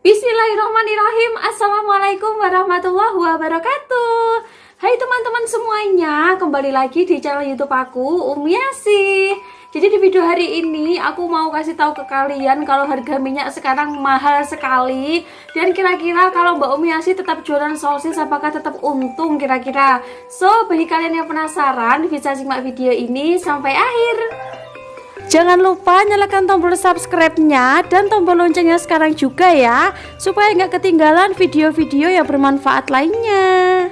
Bismillahirrahmanirrahim. Assalamualaikum warahmatullahi wabarakatuh. Hai teman-teman semuanya, kembali lagi di channel YouTube aku, Umi Asih. Jadi di video hari ini aku mau kasih tahu ke kalian kalau harga minyak sekarang mahal sekali. Dan kira-kira kalau Mbak Umi Asih tetap jualan sosis, apakah tetap untung kira-kira? So, bagi kalian yang penasaran, bisa simak video ini sampai akhir. Jangan lupa nyalakan tombol subscribe-nya dan tombol loncengnya sekarang juga ya, supaya nggak ketinggalan video-video yang bermanfaat lainnya.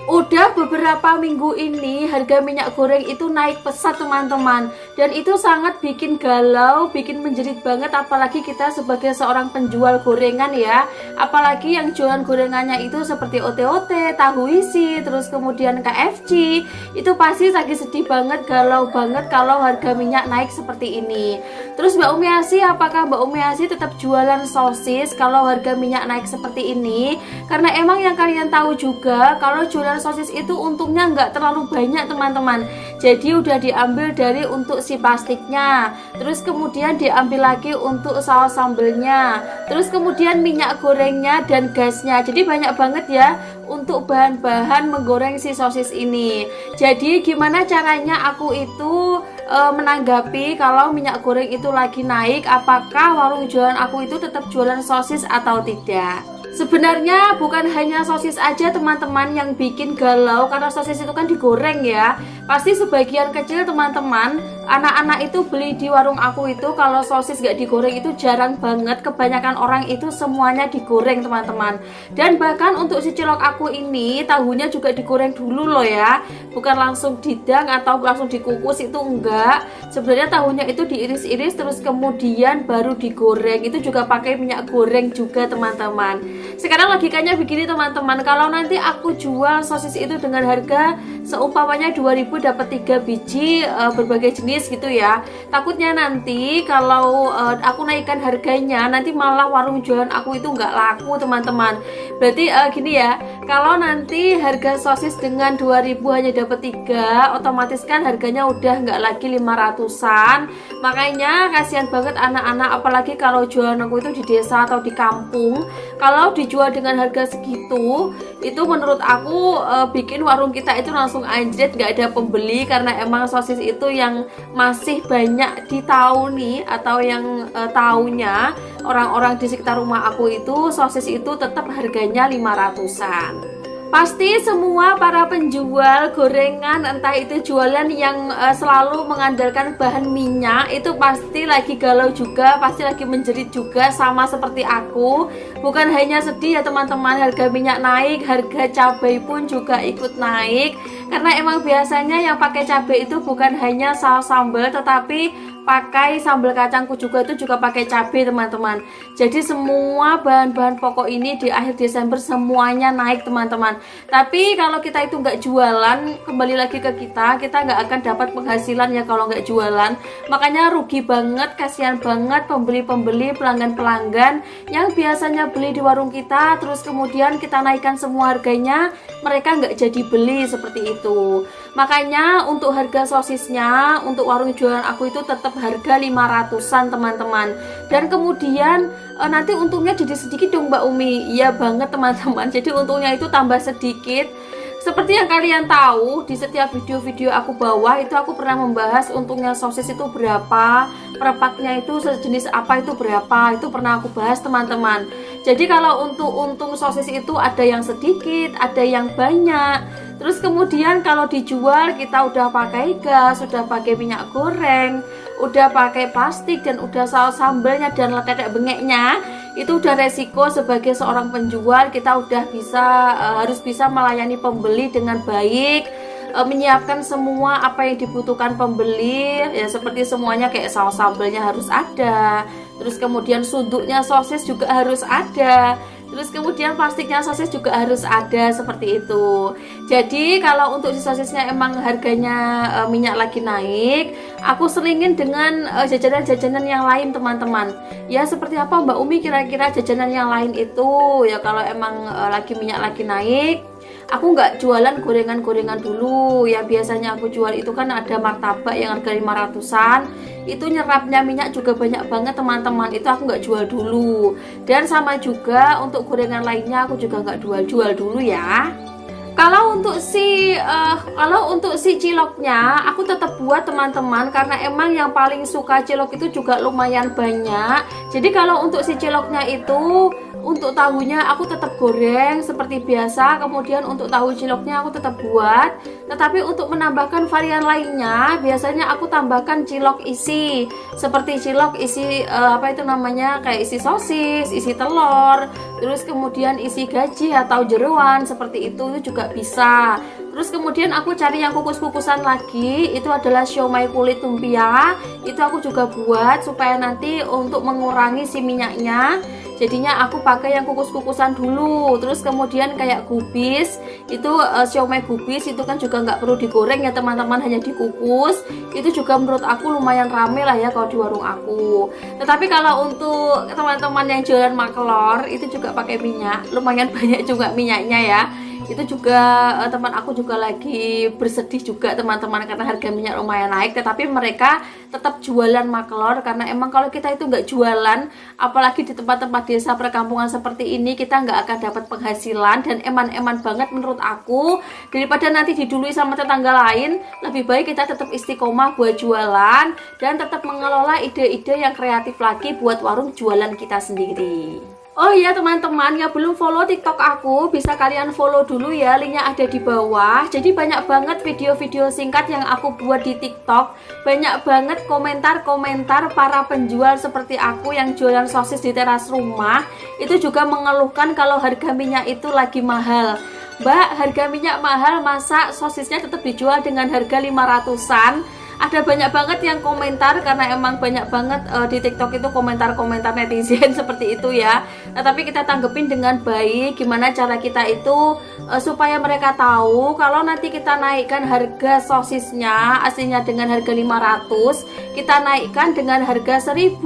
Udah beberapa minggu ini harga minyak goreng itu naik pesat teman-teman. Dan itu sangat bikin galau, bikin menjerit banget, apalagi kita sebagai seorang penjual gorengan ya. Apalagi yang jualan gorengannya itu seperti OT-OT, tahu isi, terus kemudian KFC. Itu pasti lagi sedih banget, galau banget kalau harga minyak naik seperti ini. Terus Mbak Umi Asih, apakah Mbak Umi Asih tetap jualan sosis kalau harga minyak naik seperti ini? Karena emang yang kalian tahu juga, kalau jualan sosis itu untungnya nggak terlalu banyak teman-teman. Jadi udah diambil dari untuk si plastiknya, terus kemudian diambil lagi untuk saus sambelnya, terus kemudian minyak gorengnya dan gasnya. Jadi banyak banget ya untuk bahan-bahan menggoreng si sosis ini. Jadi gimana caranya aku itu menanggapi kalau minyak goreng itu lagi naik, apakah warung jualan aku itu tetap jualan sosis atau tidak? Sebenarnya bukan hanya sosis aja teman-teman yang bikin galau, karena sosis itu kan digoreng ya. Pasti sebagian kecil teman-teman, anak-anak itu beli di warung aku itu kalau sosis gak digoreng itu jarang banget. Kebanyakan orang itu semuanya digoreng teman-teman. Dan bahkan untuk si cilok aku ini, tahunya juga digoreng dulu loh ya. Bukan langsung didang atau langsung dikukus, itu enggak. Sebenarnya tahunya itu diiris-iris terus kemudian baru digoreng. Itu juga pakai minyak goreng juga teman-teman. Sekarang logikanya begini teman-teman, kalau nanti aku jual sosis itu dengan harga seumpamanya 2000 dapat 3 biji berbagai jenis gitu ya. Takutnya nanti kalau aku naikkan harganya, nanti malah warung jualan aku itu nggak laku teman-teman. Berarti gini ya, kalau nanti harga sosis dengan 2000 hanya dapat 3, otomatis kan harganya udah nggak lagi 500-an. Makanya kasihan banget anak-anak, apalagi kalau jualan aku itu di desa atau di kampung. Kalau dijual dengan harga segitu, itu menurut aku bikin warung kita itu langsung anjret, gak ada pembeli. Karena emang sosis itu yang masih banyak ditahu nih, atau yang taunya orang-orang di sekitar rumah aku itu sosis itu tetap harganya 500-an. Pasti semua para penjual gorengan, entah itu jualan yang selalu mengandalkan bahan minyak, itu pasti lagi galau juga, pasti lagi menjerit juga sama seperti aku. Bukan hanya sedih ya teman-teman, harga minyak naik, harga cabai pun juga ikut naik. Karena emang biasanya yang pakai cabai itu bukan hanya saus sambal, tetapi pakai sambal kacangku juga, itu juga pakai cabai teman-teman. Jadi semua bahan-bahan pokok ini di akhir Desember semuanya naik teman-teman. Tapi kalau kita itu nggak jualan, kembali lagi ke kita nggak akan dapat penghasilan ya kalau nggak jualan. Makanya rugi banget, kasihan banget pembeli-pembeli, pelanggan-pelanggan yang biasanya beli di warung kita, terus kemudian kita naikkan semua harganya, mereka nggak jadi beli seperti itu. Makanya untuk harga sosisnya, untuk warung jualan aku itu tetap harga 500-an teman-teman. Dan kemudian nanti untungnya jadi sedikit dong Mbak Umi. Iya banget teman-teman, jadi untungnya itu tambah sedikit. Seperti yang kalian tahu, di setiap video-video aku bawah itu aku pernah membahas untungnya sosis itu berapa, perpaknya itu sejenis apa itu berapa, itu pernah aku bahas teman-teman. Jadi kalau untuk untung sosis itu ada yang sedikit, ada yang banyak. Terus kemudian kalau dijual kita udah pakai gas, udah pakai minyak goreng, udah pakai plastik, dan udah saus sambalnya dan tetek bengeknya, itu udah resiko sebagai seorang penjual. Kita udah harus bisa melayani pembeli dengan baik, menyiapkan semua apa yang dibutuhkan pembeli ya, seperti semuanya kayak saus sambalnya harus ada, terus kemudian suduknya sosis juga harus ada, terus kemudian plastiknya sosis juga harus ada, seperti itu. Jadi kalau untuk si sosisnya emang harganya minyak lagi naik, aku selingin dengan jajanan-jajanan yang lain teman-teman. Ya seperti apa Mbak Umi kira-kira jajanan yang lain itu ya, kalau emang lagi minyak lagi naik? aku nggak jualan gorengan-gorengan dulu. Yang biasanya aku jual itu kan ada martabak yang harga 500-an, itu nyerapnya minyak juga banyak banget teman-teman, itu aku nggak jual dulu. Dan sama juga untuk gorengan lainnya aku juga nggak jual dulu ya. Kalau untuk si ciloknya aku tetap buat teman-teman, karena emang yang paling suka cilok itu juga lumayan banyak. Jadi kalau untuk si ciloknya itu, untuk tahunya aku tetap goreng seperti biasa, kemudian untuk tahu ciloknya aku tetap buat. Tetapi untuk menambahkan varian lainnya, biasanya aku tambahkan cilok isi, seperti cilok isi kayak isi sosis, isi telur, terus kemudian isi gaji atau jeroan seperti itu juga bisa. Terus kemudian aku cari yang kukus-kukusan lagi, itu adalah siomay kulit lumpia. Itu aku juga buat supaya nanti untuk mengurangi si minyaknya, jadinya aku pakai yang kukus-kukusan dulu. Terus kemudian kayak gubis, itu siomay gubis itu kan juga nggak perlu digoreng ya teman-teman, hanya dikukus. Itu juga menurut aku lumayan rame lah ya kalau di warung aku. Tetapi kalau untuk teman-teman yang jualan makelor, itu juga pakai minyak, lumayan banyak juga minyaknya ya. Itu juga teman aku juga lagi bersedih juga teman-teman, karena harga minyak lumayan naik, tetapi mereka tetap jualan makelor. Karena emang kalau kita itu nggak jualan, apalagi di tempat-tempat desa perkampungan seperti ini, kita nggak akan dapat penghasilan. Dan eman-eman banget menurut aku, daripada nanti didului sama tetangga lain, lebih baik kita tetap istiqomah buat jualan dan tetap mengelola ide-ide yang kreatif lagi buat warung jualan kita sendiri. Oh iya teman-teman, yang belum follow TikTok aku, bisa kalian follow dulu ya, linknya ada di bawah. Jadi banyak banget video-video singkat yang aku buat di TikTok. Banyak banget komentar-komentar para penjual seperti aku yang jualan sosis di teras rumah. Itu juga mengeluhkan kalau harga minyak itu lagi mahal. Mbak, harga minyak mahal, masa sosisnya tetap dijual dengan harga 500-an? Ada banyak banget yang komentar, karena emang banyak banget di TikTok itu komentar-komentar netizen seperti itu ya. Nah, tapi kita tanggepin dengan baik. Gimana cara kita itu supaya mereka tahu kalau nanti kita naikkan harga sosisnya aslinya dengan harga 500, kita naikkan dengan harga 1000,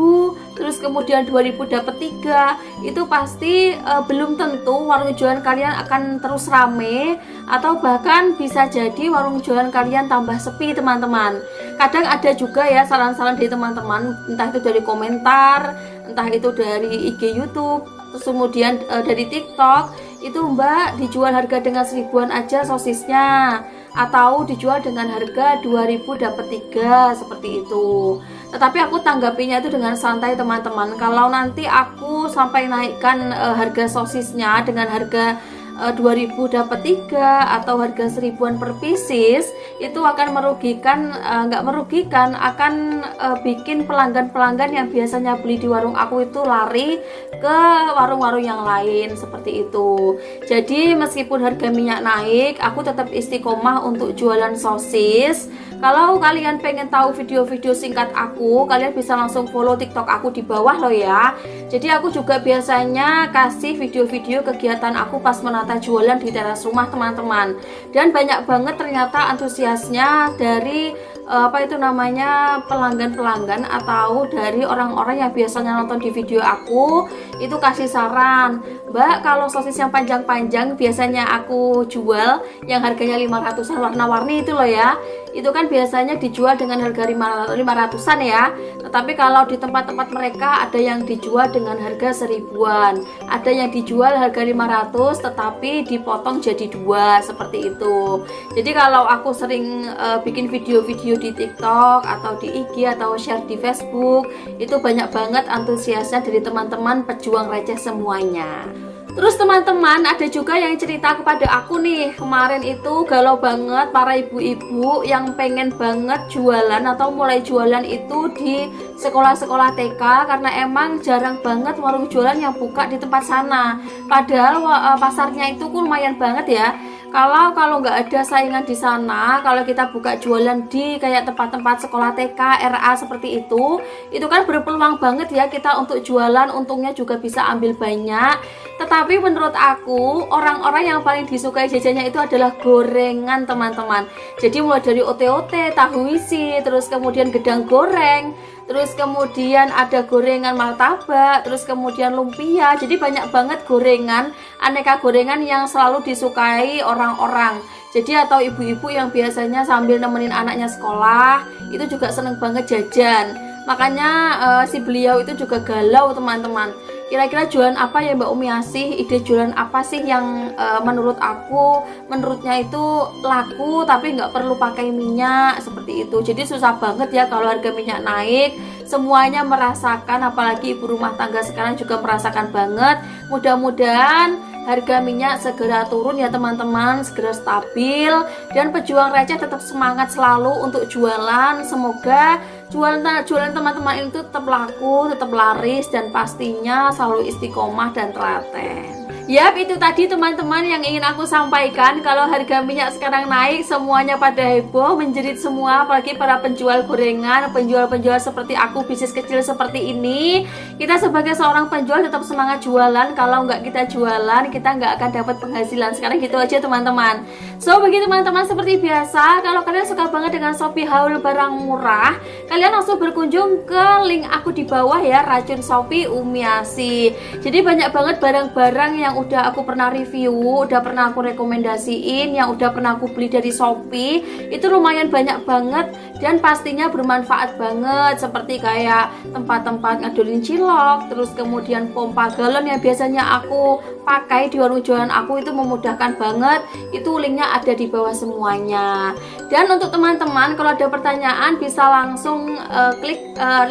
terus kemudian 2000 dapat 3, itu pasti belum tentu warung jualan kalian akan terus rame, atau bahkan bisa jadi warung jualan kalian tambah sepi teman-teman. Kadang ada juga ya saran-saran dari teman-teman, entah itu dari komentar, entah itu dari IG YouTube, terus kemudian dari TikTok, itu Mbak dijual harga dengan 1000-an aja sosisnya, atau dijual dengan harga 2000 dapat 3, seperti itu. Tetapi aku tanggapinya itu dengan santai teman-teman. Kalau nanti aku sampai naikkan harga sosisnya dengan harga 2000 dapat 3 atau harga 1000-an per pieces, itu akan merugikan, nggak merugikan, akan bikin pelanggan-pelanggan yang biasanya beli di warung aku itu lari ke warung-warung yang lain seperti itu. Jadi meskipun harga minyak naik, aku tetap istiqomah untuk jualan sosis. Kalau kalian pengen tahu video-video singkat aku, kalian bisa langsung follow TikTok aku di bawah loh ya. Jadi aku juga biasanya kasih video-video kegiatan aku pas menata jualan di teras rumah teman-teman. Dan banyak banget ternyata antusiasnya dari pelanggan-pelanggan atau dari orang-orang yang biasanya nonton di video aku, itu kasih saran, Mbak, kalau sosis yang panjang-panjang biasanya aku jual yang harganya 500-an warna-warni itu loh ya, itu kan biasanya dijual dengan harga 500-an ya. Tetapi kalau di tempat-tempat mereka ada yang dijual dengan harga 1000-an, ada yang dijual harga 500 tetapi dipotong jadi 2, seperti itu. Jadi kalau aku sering bikin video-video di TikTok atau di IG atau share di Facebook, itu banyak banget antusiasnya dari teman-teman pejuang receh semuanya. Terus teman-teman, ada juga yang cerita kepada aku nih, kemarin itu galau banget para ibu-ibu yang pengen banget jualan atau mulai jualan itu di sekolah-sekolah TK, karena emang jarang banget warung jualan yang buka di tempat sana. Padahal pasarnya itu lumayan banget ya. Kalau nggak ada saingan di sana, kalau kita buka jualan di kayak tempat-tempat sekolah TK, RA seperti itu kan berpeluang banget ya kita untuk jualan, untungnya juga bisa ambil banyak. Tetapi menurut aku, orang-orang yang paling disukai jajannya itu adalah gorengan teman-teman. Jadi mulai dari ote-ote, tahu isi, terus kemudian gedang goreng, terus kemudian ada gorengan martabak, terus kemudian lumpia. Jadi banyak banget gorengan, aneka gorengan yang selalu disukai orang-orang. Jadi atau ibu-ibu yang biasanya sambil nemenin anaknya sekolah itu juga seneng banget jajan. Makanya si beliau itu juga galau teman-teman. Kira-kira jualan apa ya Mbak Umi Asih? Ide jualan apa sih yang menurutnya itu laku tapi nggak perlu pakai minyak seperti itu. Jadi susah banget ya kalau harga minyak naik. Semuanya merasakan, apalagi ibu rumah tangga sekarang juga merasakan banget. Mudah-mudahan harga minyak segera turun ya teman-teman, segera stabil, dan pejuang receh tetap semangat selalu untuk jualan. Semoga jualan teman-teman itu tetap laku, tetap laris, dan pastinya selalu istiqomah dan telaten. Yap, itu tadi teman-teman yang ingin aku sampaikan. Kalau harga minyak sekarang naik, semuanya pada heboh, menjerit semua, apalagi para penjual gorengan, penjual-penjual seperti aku, bisnis kecil seperti ini. Kita sebagai seorang penjual tetap semangat jualan. Kalau nggak kita jualan, kita nggak akan dapat penghasilan. Sekarang gitu aja teman-teman. So, bagi teman-teman seperti biasa, kalau kalian suka banget dengan Shopee haul barang murah, kalian langsung berkunjung ke link aku di bawah ya, Racun Shopee Umi Asih. Jadi banyak banget barang-barang yang udah aku pernah review, udah pernah aku rekomendasiin, yang udah pernah aku beli dari Shopee. Itu lumayan banyak banget dan pastinya bermanfaat banget, seperti kayak tempat-tempat ngadulin cilok, terus kemudian pompa galon yang biasanya aku pakai di warung jualan aku, itu memudahkan banget. Itu linknya ada di bawah semuanya. Dan untuk teman-teman kalau ada pertanyaan bisa langsung klik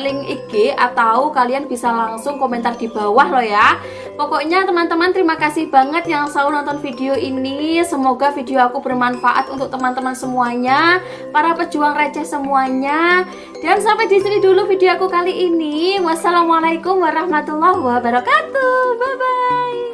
link IG atau kalian bisa langsung komentar di bawah loh ya. Pokoknya teman-teman terima kasih banget yang selalu nonton video ini. Semoga video aku bermanfaat untuk teman-teman semuanya, para pejuang receh semuanya. Dan sampai di sini dulu video aku kali ini. Wassalamualaikum warahmatullahi wabarakatuh. Bye bye.